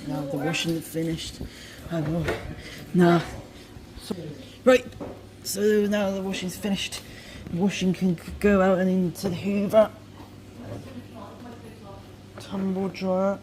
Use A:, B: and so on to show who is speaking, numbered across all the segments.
A: Now the washing finished. Now, right. So now the washing's finished. The washing can go out and into the Hoover tumble dryer.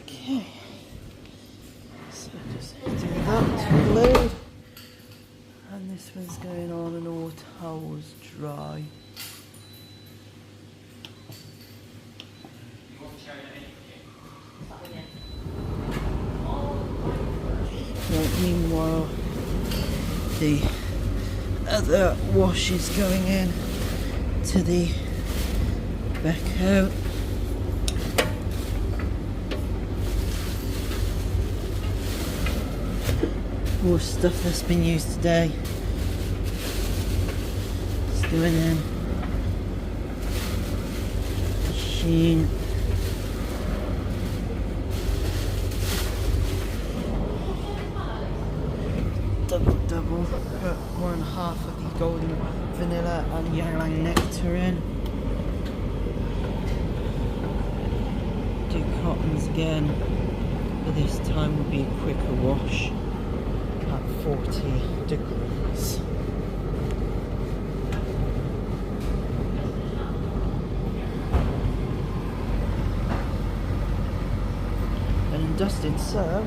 A: Okay, so just do that to load, and this one's going on and all towels dry. Right, meanwhile, the other wash is going in to the Beko. More stuff that's been used today. It's going in. Machine. Double. Put 1/2 of the golden vanilla and ylang nectar in. Do cottons again, but this time will be a quicker wash at 40 degrees. And dusted, so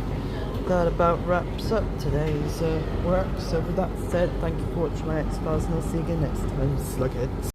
A: that about wraps up today's work. So with that said, thank you for watching my X-Files, and I'll see you again next time. Slugheads.